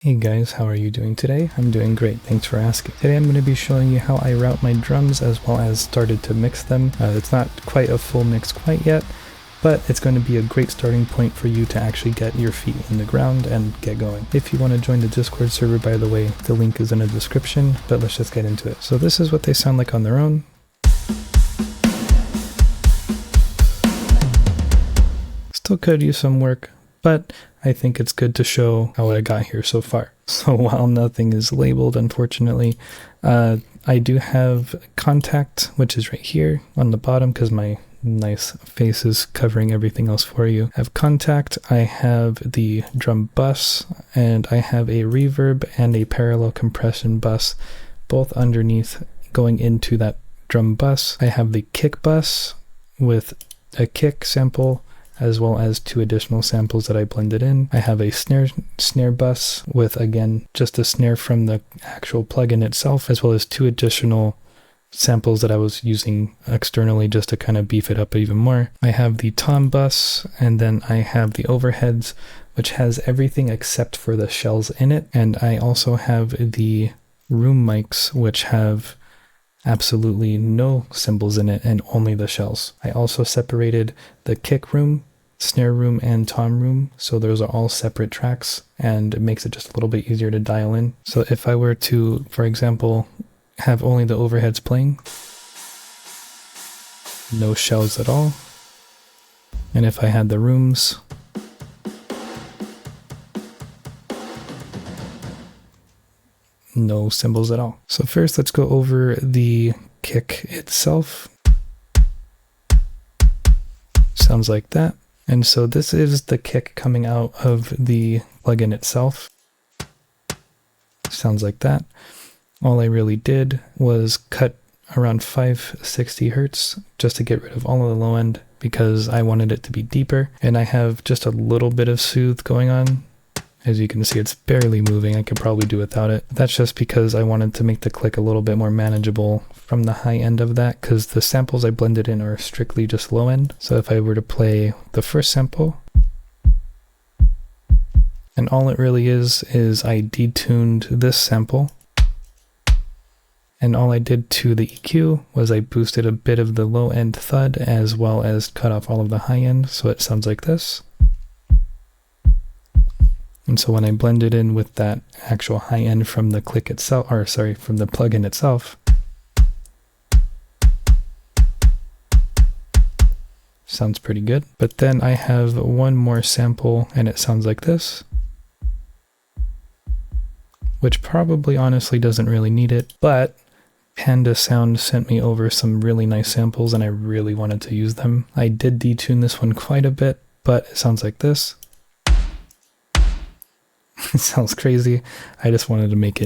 Hey guys, how are you doing today? I'm doing great, thanks for asking. Today I'm going to be showing you how I route my drums as well as started to mix them. It's not quite a full mix quite yet, but it's going to be a great starting point for you to actually get your feet in the ground and get going. If you want to join the Discord server, by the way, the link is in the description, but let's just get into it. So this is what they sound like on their own. Still could use some work, but I think it's good to show how I got here so far. So while nothing is labeled, unfortunately, I do have contact, which is right here on the bottom because my nice face is covering everything else for you. I have contact, I have the drum bus, and I have a reverb and a parallel compression bus, both underneath going into that drum bus. I have the kick bus with a kick sample, as well as 2 additional samples that I blended in. I have a snare bus with, again, just a snare from the actual plugin itself, as well as 2 additional samples that I was using externally just to kind of beef it up even more. I have the tom bus, and then I have the overheads, which has everything except for the shells in it. And I also have the room mics, which have absolutely no cymbals in it and only the shells. I also separated the kick room, snare room, and tom room, so those are all separate tracks, and it makes it just a little bit easier to dial in. So if I were to, for example, have only the overheads playing, no shells at all, and if I had the rooms, no cymbals at all. So first let's go over the kick itself. Sounds like that. And so this is the kick coming out of the plugin itself. Sounds like that. All I really did was cut around 560 Hertz just to get rid of all of the low end because I wanted it to be deeper. And I have just a little bit of soothe going on. As you can see, it's barely moving. I could probably do without it. That's just because I wanted to make the click a little bit more manageable from the high end of that, because the samples I blended in are strictly just low end. So if I were to play the first sample, and all it really is I detuned this sample, and all I did to the EQ was I boosted a bit of the low end thud as well as cut off all of the high end, so it sounds like this. And so when I blend it in with that actual high end from the click itself, or sorry, from the plugin itself, sounds pretty good. But then I have one more sample and it sounds like this, which probably honestly doesn't really need it, but Panda Sound sent me over some really nice samples and I really wanted to use them. I did detune this one quite a bit, but it sounds like this. It sounds crazy. I just wanted to make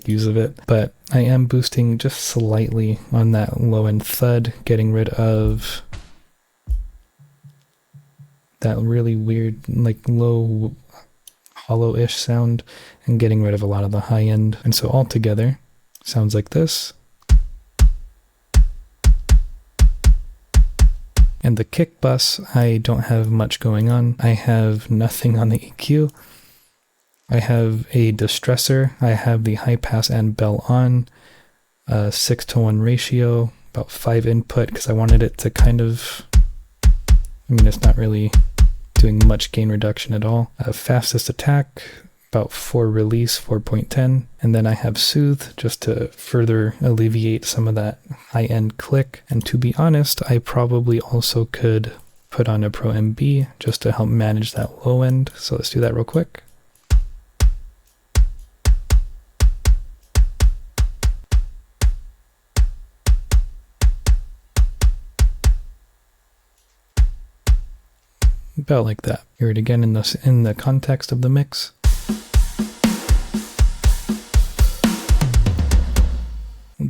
use of it. But I am boosting just slightly on that low end thud, getting rid of that really weird, like low, hollow-ish sound, and getting rid of a lot of the high end. And so all together, sounds like this. And the kick bus, I don't have much going on. I have nothing on the EQ. I have a distressor, I have the high pass and bell on, 6:1 ratio, about 5 input because I wanted it to kind of, I mean it's not really doing much gain reduction at all. Fastest attack, about 4 release, 4.10, and then I have soothe just to further alleviate some of that high end click. And to be honest, I probably also could put on a Pro MB just to help manage that low end, so let's do that real quick. About like that. Hear it again in the context of the mix.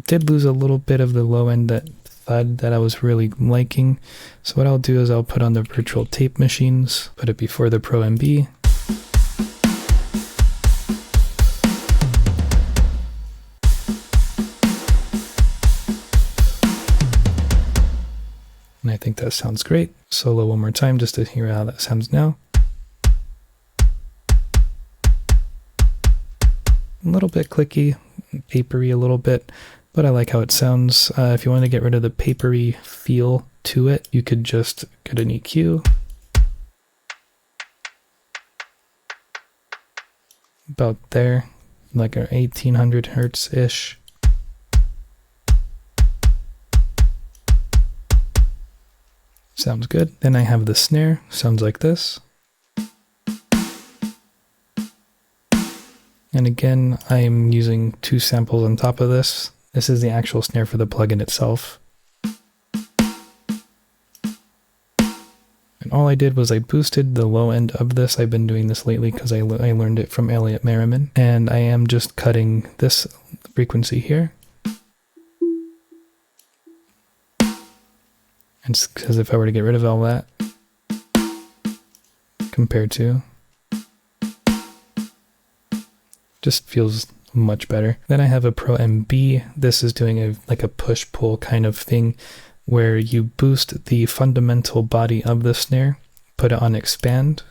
Did lose a little bit of the low end that thud that I was really liking. So what I'll do is I'll put on the virtual tape machines, put it before the Pro MB. And I think that sounds great. Solo one more time just to hear how that sounds now. little bit clicky, papery a little bit, but I like how it sounds. If you want to get rid of the papery feel to it, you could just get an EQ. About there, like a 1800 hertz-ish. Sounds good. Then I have the snare, sounds like this. And again, I'm using 2 samples on top of this. This is the actual snare for the plugin itself. And all I did was I boosted the low end of this. I've been doing this lately because I learned it from Elliot Merriman. And I am just cutting this frequency here. And because if I were to get rid of all that, compared to, just feels much better. Then I have a Pro MB. This is doing like a push-pull kind of thing where you boost the fundamental body of the snare, put it on expand,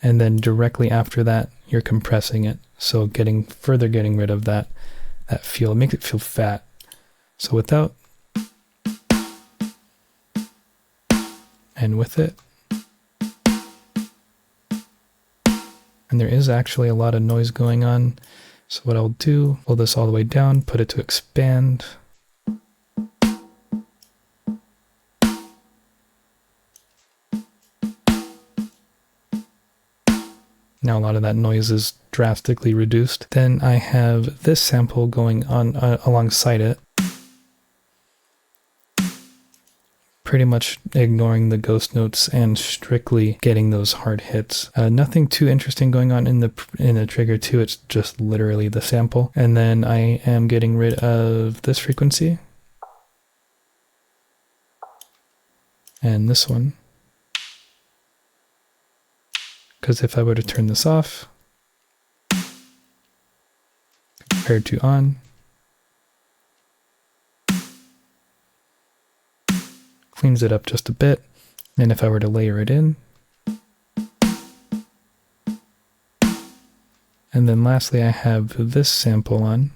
and then directly after that, you're compressing it. So further getting rid of that feel. It makes it feel fat. So without, and with it. And there is actually a lot of noise going on. So what I'll do, pull this all the way down, put it to expand. Now a lot of that noise is drastically reduced. Then I have this sample going on alongside it. Pretty much ignoring the ghost notes and strictly getting those hard hits. Nothing too interesting going on in the trigger too, it's just literally the sample. And then I am getting rid of this frequency. And this one. Because if I were to turn this off, compared to on, cleans it up just a bit. And if I were to layer it in, and then lastly I have this sample on,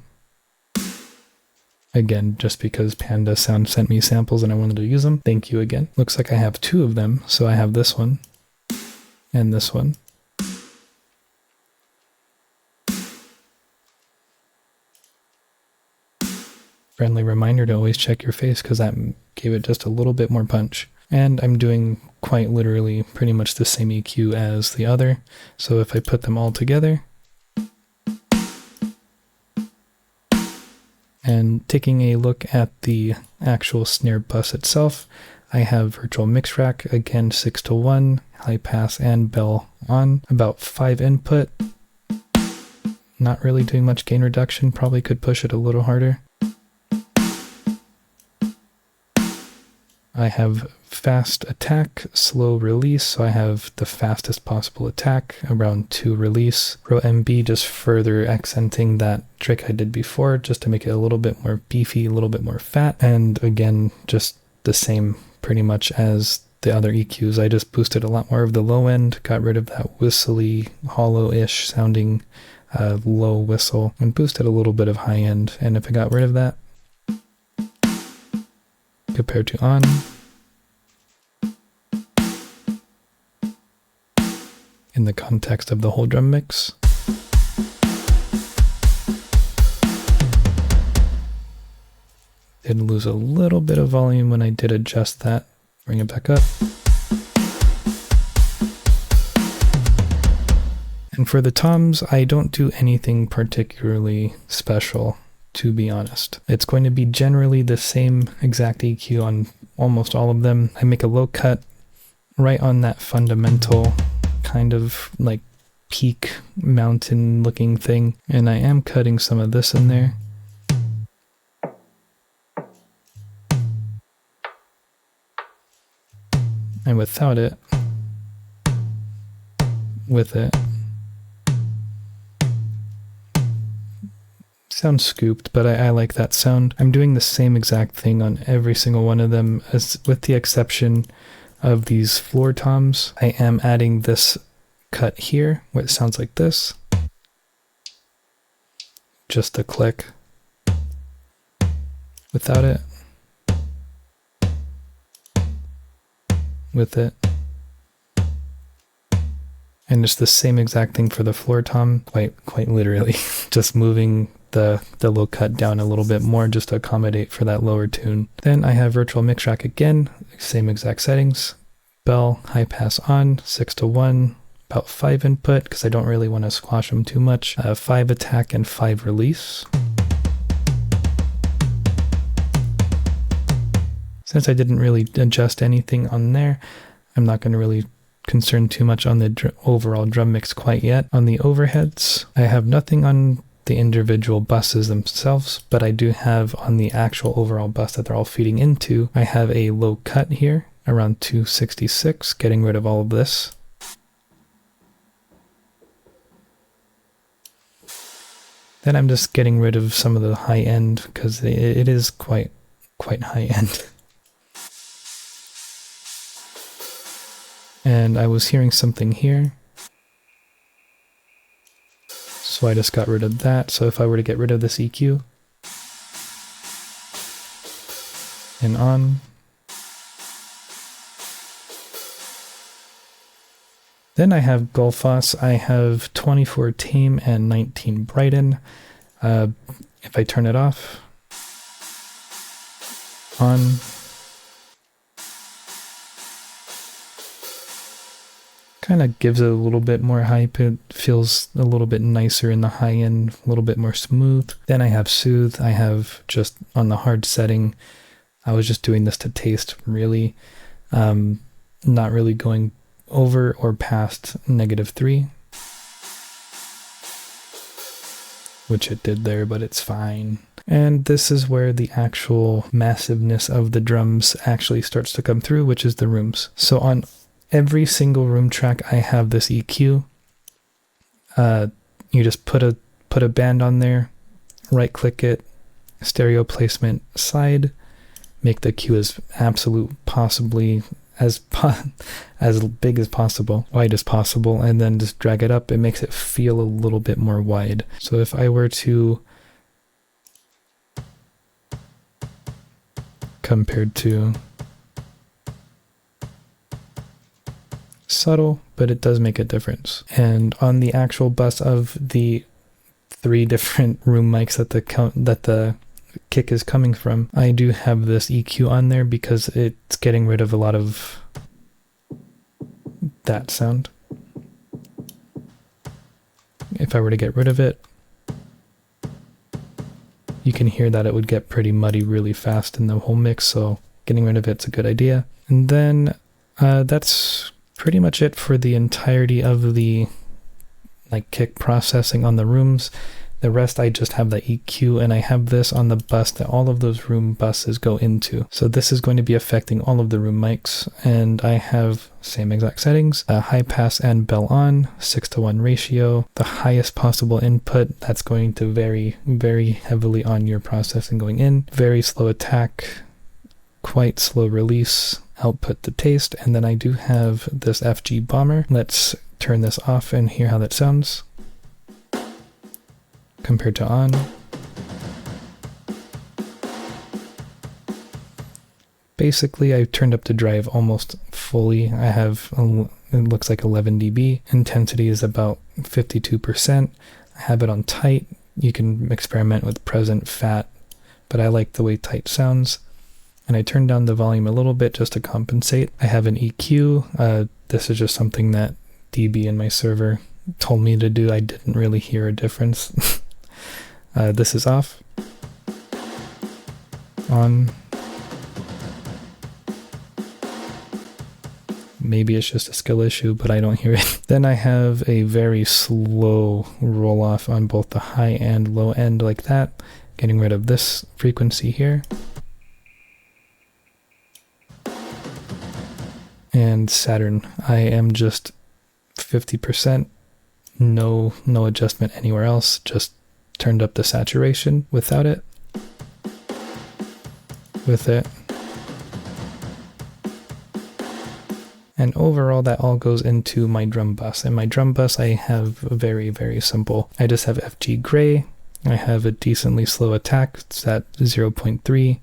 again just because Panda Sound sent me samples and I wanted to use them. Thank you again. Looks like I have 2 of them, so I have this one and this one. Friendly reminder to always check your face because that gave it just a little bit more punch. And I'm doing quite literally pretty much the same EQ as the other. So if I put them all together, and taking a look at the actual snare bus itself, I have virtual mix rack, again 6-to-1, high pass and bell on, about 5 input. Not really doing much gain reduction, probably could push it a little harder. I have fast attack, slow release, so I have the fastest possible attack, around 2 release. Pro MB just further accenting that trick I did before, just to make it a little bit more beefy, a little bit more fat, and again, just the same pretty much as the other EQs. I just boosted a lot more of the low end, got rid of that whistly, hollow-ish sounding low whistle, and boosted a little bit of high end, and if I got rid of that, compared to on, in the context of the whole drum mix, did lose a little bit of volume when I did adjust that, bring it back up. And for the toms, I don't do anything particularly special, to be honest. It's going to be generally the same exact EQ on almost all of them. I make a low cut right on that fundamental kind of like peak mountain looking thing, and I am cutting some of this in there. And without it, with it, sounds scooped, but I like that sound. I'm doing the same exact thing on every single one of them, as with the exception of these floor toms. I am adding this cut here, where it sounds like this. just a click. Without it. With it. And it's the same exact thing for the floor tom, quite literally, just moving the low cut down a little bit more just to accommodate for that lower tune. Then I have virtual mix rack again, same exact settings. Bell, high pass on, 6-1, about 5 input, because I don't really want to squash them too much. 5 attack and 5 release. Since I didn't really adjust anything on there, I'm not going to really concern too much on the overall drum mix quite yet. On the overheads, I have nothing on the individual buses themselves, but I do have on the actual overall bus that they're all feeding into, I have a low cut here, around 266, getting rid of all of this. Then I'm just getting rid of some of the high end, because it is quite high end. And I was hearing something here, so I just got rid of that. So if I were to get rid of this EQ, and on, then I have Gullfoss. I have 24 tame and 19 brighten. If I turn it off, on, kind of gives it a little bit more hype. It feels a little bit nicer in the high end, a little bit more smooth. Then I have Soothe. I have just on the hard setting. I was just doing this to taste, really. Not really going over or past -3. Which it did there, but it's fine. And this is where the actual massiveness of the drums actually starts to come through, which is the rooms. So on every single room track, I have this EQ. You just put a band on there, right click it, stereo placement side, make the Q as absolute possibly as big as possible, wide as possible, and then just drag it up. It makes it feel a little bit more wide. So if I were to compared to subtle, but it does make a difference. And on the actual bus of the 3 different room mics that the kick is coming from, I do have this EQ on there because it's getting rid of a lot of that sound. If I were to get rid of it, you can hear that it would get pretty muddy really fast in the whole mix, so getting rid of it's a good idea. And then that's pretty much it for the entirety of the kick processing on the rooms. The rest I just have the EQ, and I have this on the bus that all of those room buses go into. So this is going to be affecting all of the room mics, and I have same exact settings, high pass and bell on, 6-1 ratio, the highest possible input. That's going to vary very heavily on your processing going in, very slow attack, quite slow release, output to taste, and then I do have this FG bomber. Let's turn this off and hear how that sounds compared to on. Basically, I turned up the drive almost fully. I have, it looks like 11 dB. Intensity is about 52%. I have it on tight. You can experiment with present, fat, but I like the way tight sounds. And I turned down the volume a little bit just to compensate. I have an EQ. This is just something that DB in my server told me to do. I didn't really hear a difference. This is off. On. Maybe it's just a skill issue, but I don't hear it. Then I have a very slow roll off on both the high and low end like that. Getting rid of this frequency here. And Saturn, I am just 50%, no adjustment anywhere else, just turned up the saturation without it, with it. And overall that all goes into my drum bus. And my drum bus I have very, very simple. I just have FG gray, I have a decently slow attack. It's at 0.3.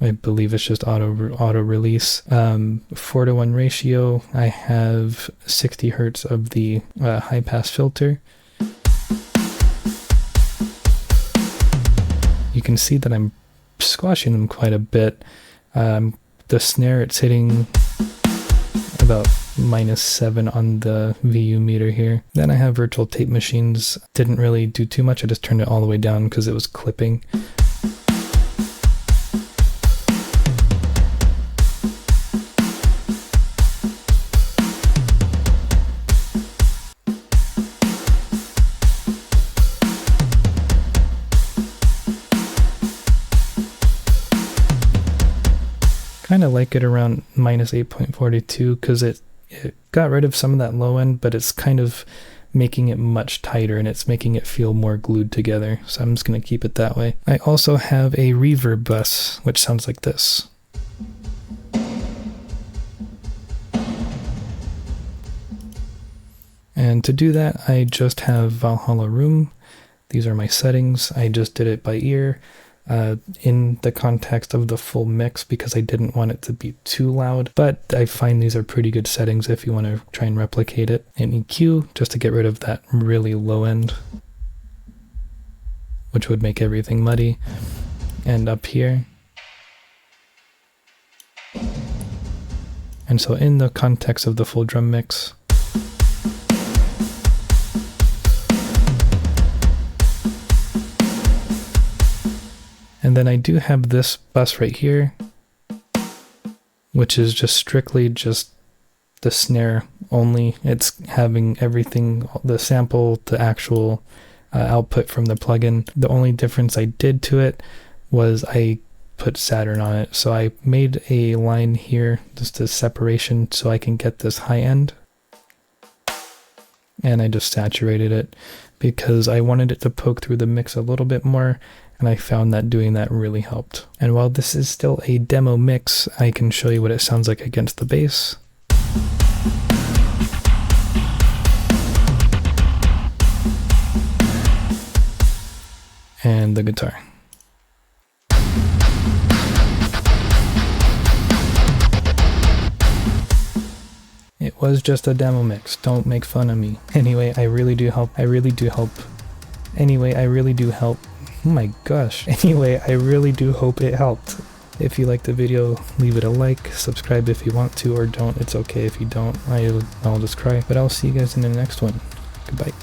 I believe it's just auto release. 4:1 ratio. I have 60 hertz of the high pass filter. You can see that I'm squashing them quite a bit. The snare, it's hitting about -7 on the VU meter here. Then I have virtual tape machines. Didn't really do too much. I just turned it all the way down because it was clipping. Kind of like it around -8.42 because it got rid of some of that low end, but it's kind of making it much tighter and it's making it feel more glued together. So I'm just going to keep it that way. I also have a reverb bus, which sounds like this. And to do that, I just have Valhalla Room. These are my settings. I just did it by ear. In the context of the full mix because I didn't want it to be too loud, but I find these are pretty good settings if you want to try and replicate it. And EQ, just to get rid of that really low end, which would make everything muddy. And up here. And so in the context of the full drum mix, and then I do have this bus right here, which is just strictly just the snare only. It's having everything, the sample, the actual output from the plugin. The only difference I did to it was I put Saturn on it. So I made a line here, just a separation so I can get this high end. And I just saturated it because I wanted it to poke through the mix a little bit more. And I found that doing that really helped. And while this is still a demo mix, I can show you what it sounds like against the bass. And the guitar. It was just a demo mix. Don't make fun of me. Anyway, I really do help. Oh my gosh. Anyway, I really do hope it helped. If you liked the video, leave it a like, subscribe if you want to, or don't. It's okay if you don't. I'll just cry. But I'll see you guys in the next one. Goodbye.